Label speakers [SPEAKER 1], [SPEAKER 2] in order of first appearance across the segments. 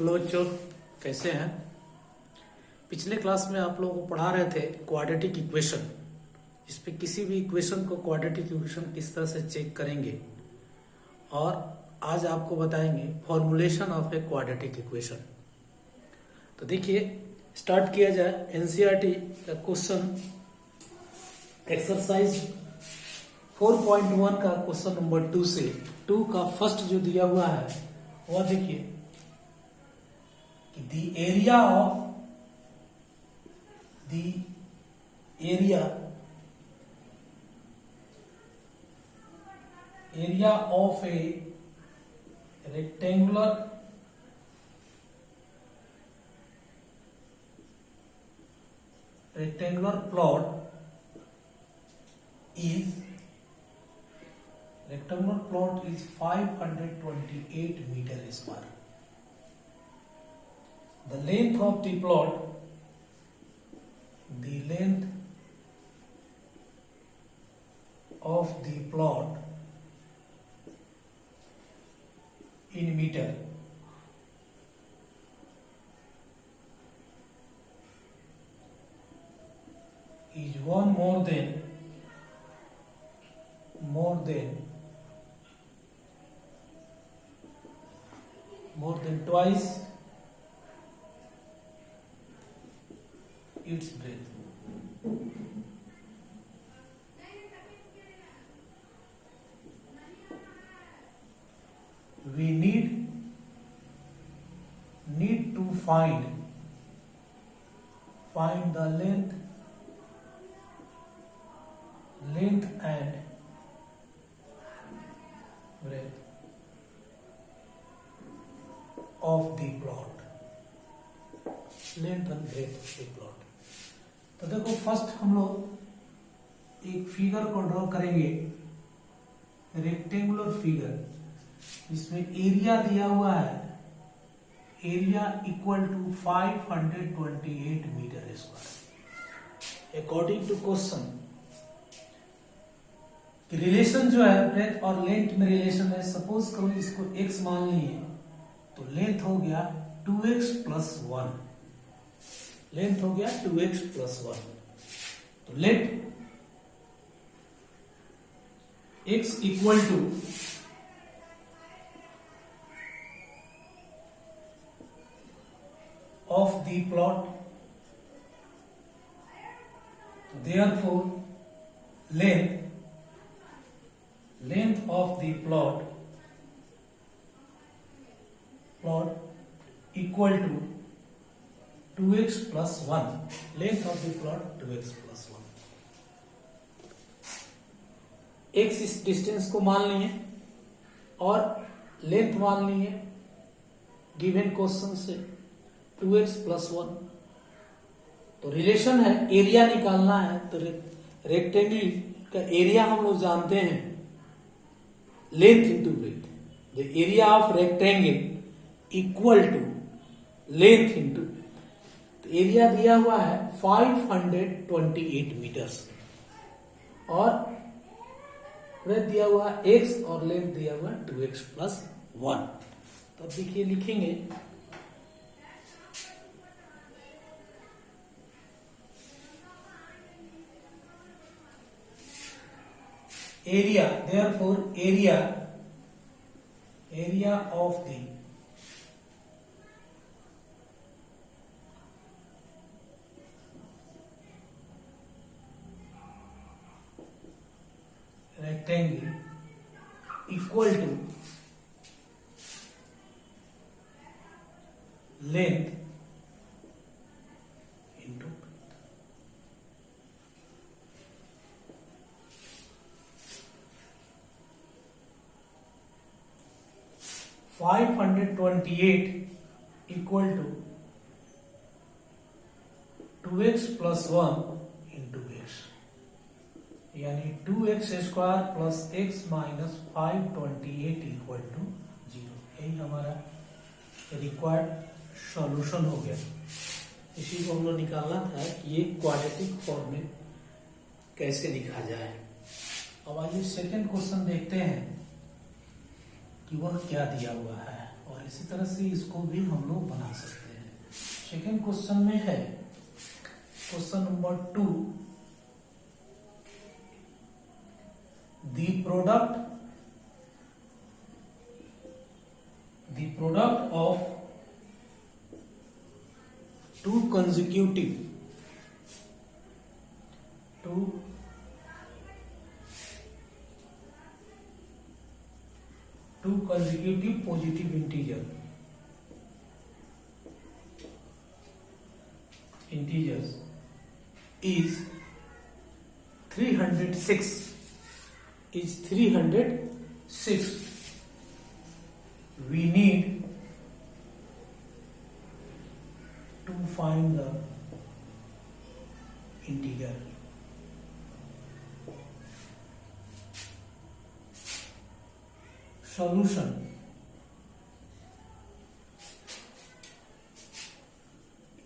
[SPEAKER 1] Hello बच्चों, कैसे हैं। पिछले क्लास में आप लोगों को पढ़ा रहे थे क्वाड्रेटिक इक्वेशन। इस पे किसी भी इक्वेशन को क्वाड्रेटिक इक्वेशन किस तरह से चेक करेंगे, और आज आपको बताएंगे formulation of a quadratic equation. तो देखिए, स्टार्ट किया जाए एनसीईआरटी का क्वेश्चन एक्सरसाइज 4.1 का क्वेश्चन नंबर 2 से 2 का फर्स्ट जो दिया हुआ है वह देखिए कि the area of a rectangular plot is 528 meter square. The length of the plot in meter is more than twice its breadth. We need to find the length and breadth of the plot. Length and breadth of the plot. तो देखो, first हम लोग एक figure को draw करेंगे, rectangular figure, इसमें area दिया हुआ है, area equal to 528 metre square. According to question relation जो है ब्रेथ और लेंथ में रिलेशन है। सपोज करो इसको x मान लिए तो लेंथ हो गया 2x प्लस 1, लेंथ हो गया 2x प्लस 1। तो let x equal to of the plot, therefore length of the plot equal to 2x plus 1. Length of the plot 2x plus 1. x इस डिस्टेंस को मान लिए और लेंथ मान लिए गिवन क्वेश्चन से 2x प्लस 1। तो रिलेशन है, एरिया निकालना है। तो रेक्टेंगल का एरिया हम लोग जानते हैं length into breadth. The area of rectangle equal to length into breadth. तो एरिया दिया हुआ है 528 मीटर्स और ब्रेथ दिया हुआ है x और लेंथ दिया हुआ है 2x प्लस 1। तो देखिए, लिखेंगे area, therefore area of the rectangle equal to length into 528 equal to 2x plus 1 into x, यानी 2x square plus x minus 528 equal to 0। यही हमारा रिक्वायर्ड सॉल्यूशन हो गया। इसी को हम लोग निकालना था कि ये क्वाड्रेटिक फॉर्म में कैसे लिखा जाए। अब आइए सेकंड क्वेश्चन देखते हैं कि वह क्या दिया हुआ है। और इसी तरह से इसको भी हम लोग बना सकते हैं। सेकेंड क्वेश्चन में है question number 2, the product of two consecutive positive integers is 306. We need to find the integer. Solution.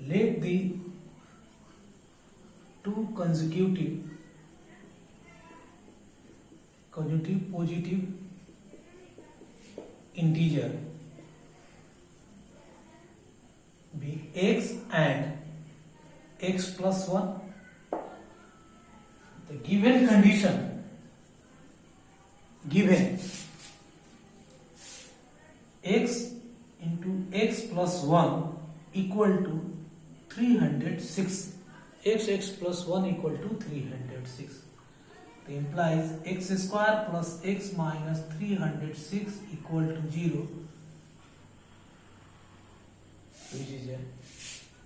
[SPEAKER 1] Let the two consecutive positive integer be x and x plus 1. The given condition, given x into x plus 1 equal to 306. x plus 1 equal to 306. That implies x square plus x minus 306 equal to 0, which is a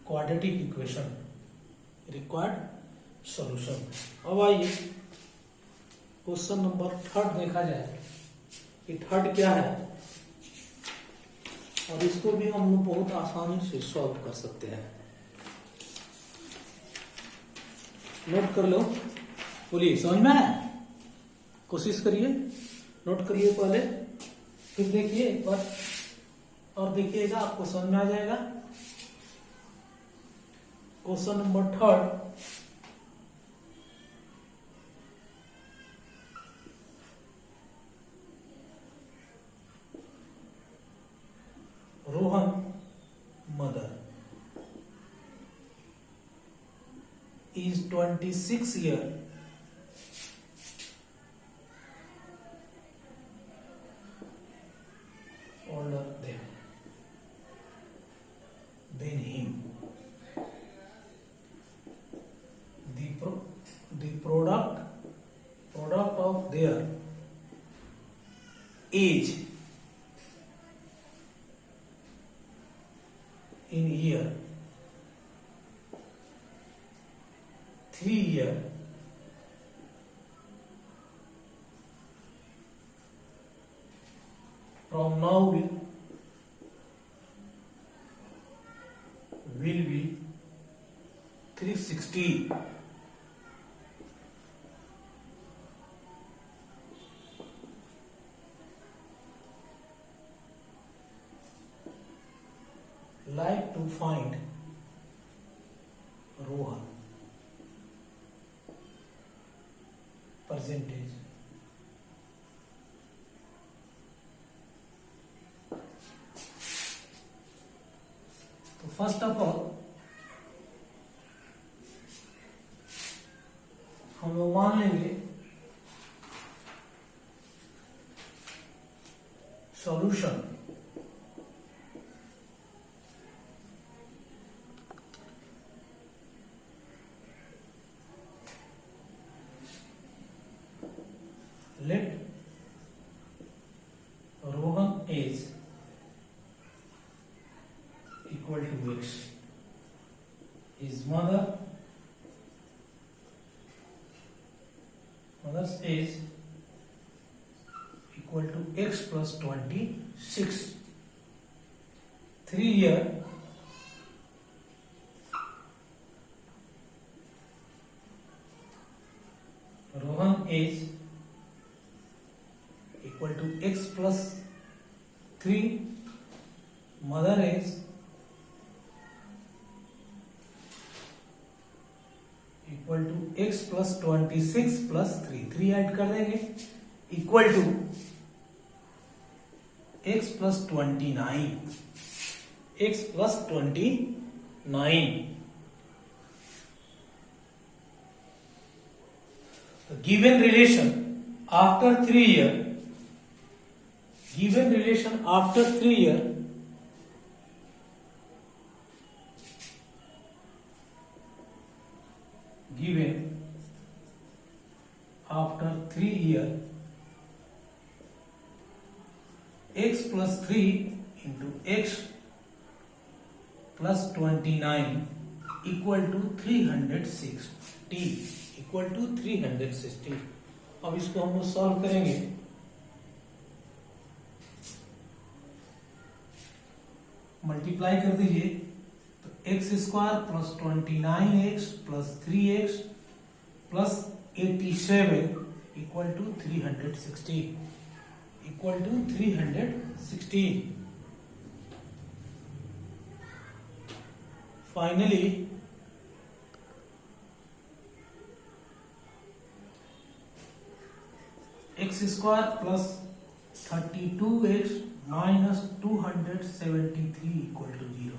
[SPEAKER 1] quadratic equation. Required solution. अब आइए question number 3 देखा जाए कि 3 क्या है, और इसको भी हम लोग बहुत आसानी से सॉल्व कर सकते हैं। नोट कर लो, बोलिए समझ में आया? कोशिश करिए, नोट करिए पहले, फिर देखिए एक बार और देखिएगा, आपको समझ में आ जाएगा। Question number 3, Rohan mother is 26 years older than him. The product of their age in year 3 year from now will be 360. Like to find Rohan percentage. तो फर्स्ट ऑफ ऑल हम लोग मान लेंगे solution let Rohan age equal to x. His mother's age equal to x plus 26. 3 year Rohan age equal to x plus 3, mother age equal to x plus 26 plus 3 add कर देंगे equal to x plus 29, x plus 29. The given relation after 3 years, given relation after 3 years, given after 3 years, x plus 3 into x plus 29 equal to 360, equal to 360. अब इसको हम solve करेंगे. Multiply कर दीजिए तो x square plus 29x plus 3x plus 87 equal to 360, equal to 360. Finally x square plus 32x minus 273 equal to 0.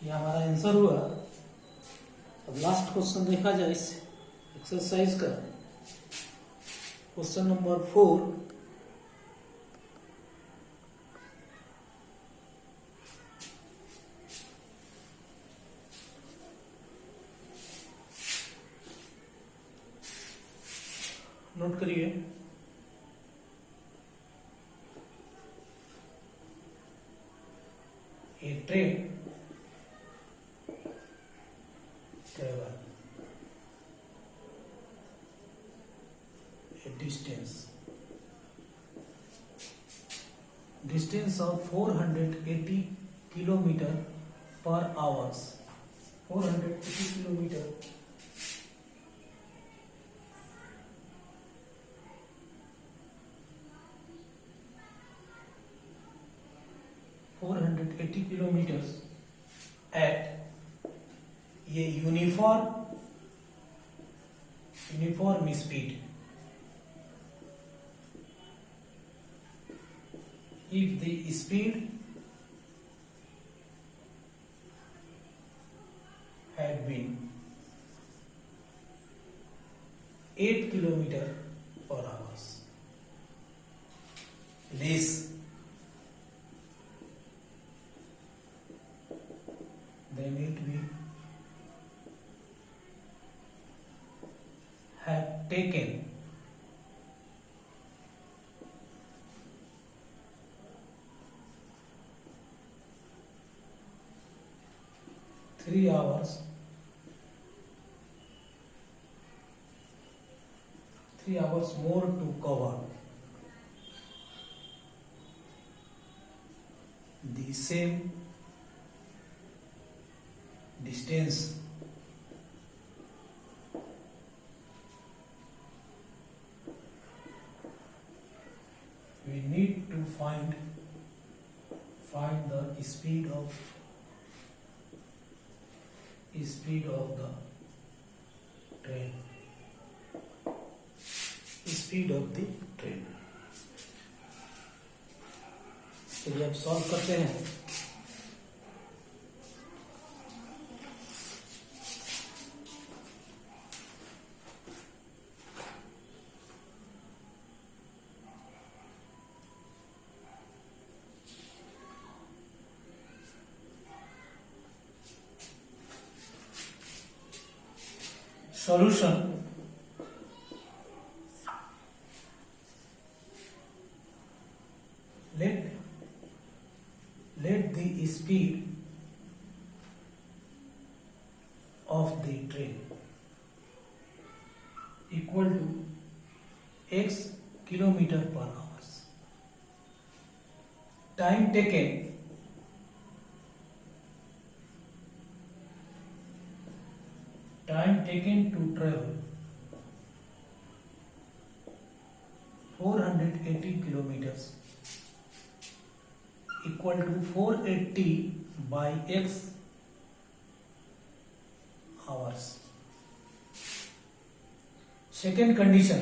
[SPEAKER 1] ये हमारा answer हुआ. अब लास्ट क्वेश्चन देखा जाए इस एक्सरसाइज का. Question number 4. नोट करिए. A train travel a distance of 480 kilometer per hours. 480 kilometer. 480 kilometers at a uniform speed. If the speed had been 8 kilometer per hour, less then it will have taken 3 hours more to cover the same distance. We need to find the speed of the train. Speed of the train. चलिए अब solve करते हैं. Solution. Let the speed of the train equal to x kilometer per hour. Time taken to travel 480 kilometers equal to 480 by x hours. Second condition,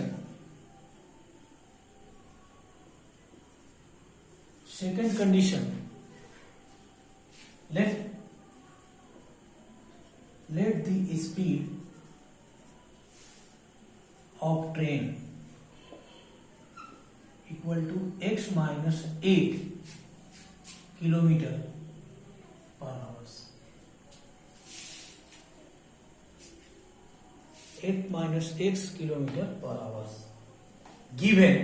[SPEAKER 1] Second condition, let the speed of train equal to x minus 8 kilometer per hour. 8 minus x kilometer per hour. Given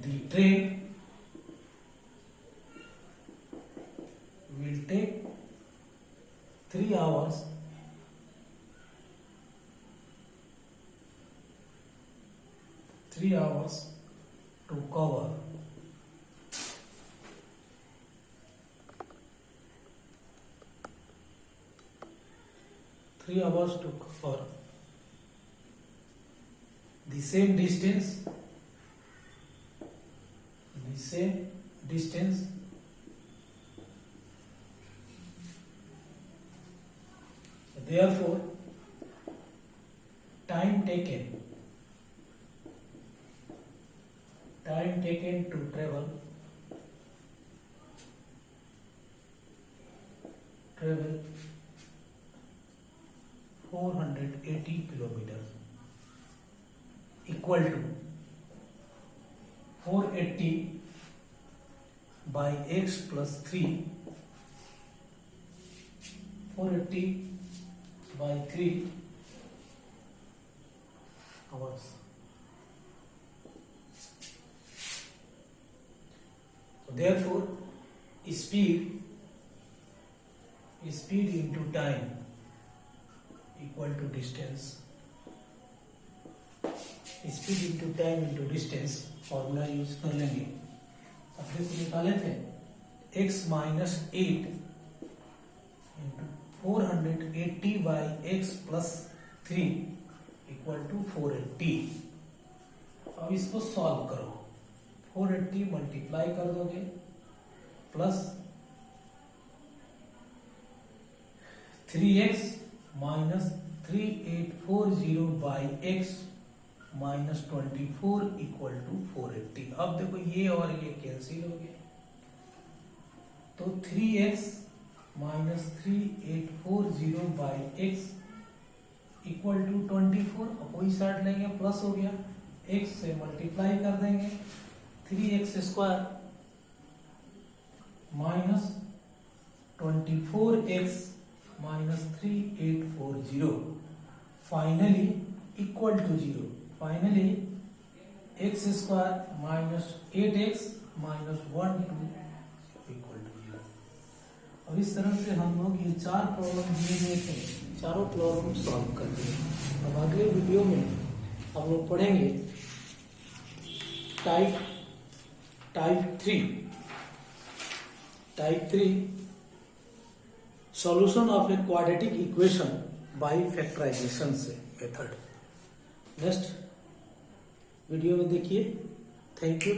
[SPEAKER 1] the train will take 3 hours to cover 3 hours to cover the same distance therefore time taken to travel 480 kilometers equal to 480 by x plus 3, 480 by 3 hours. So therefore, speed into time equal to distance. Speed into time into distance formula use कर लेंगे। अपने को निकाले थे x minus 8 into 480 by x plus 3 equal to 480। अब इसको solve करो, 480 multiply कर दोगे plus 3x minus 3840 by x minus 24 equal to 480। अब देखो ये और ये कैंसिल हो गया, तो 3x minus 3840 by x equal to 24, कोई साइड लेंगे प्लस हो गया, x से मल्टीप्लाई कर देंगे 3x square minus 24x minus 3840 finally equal to 0। Finally x square minus 8x minus 12 equal to 0। और इस तरह से हम लोग ये 4 प्रॉब्लम दिए गए थे, चारों प्रॉब्लम सॉल्व कर दिए। अब अगले वीडियो में हम लोग पढ़ेंगे type 3 solution of a quadratic equation by factorisation से मेथड। नेक्स्ट वीडियो में देखिए। Thank you.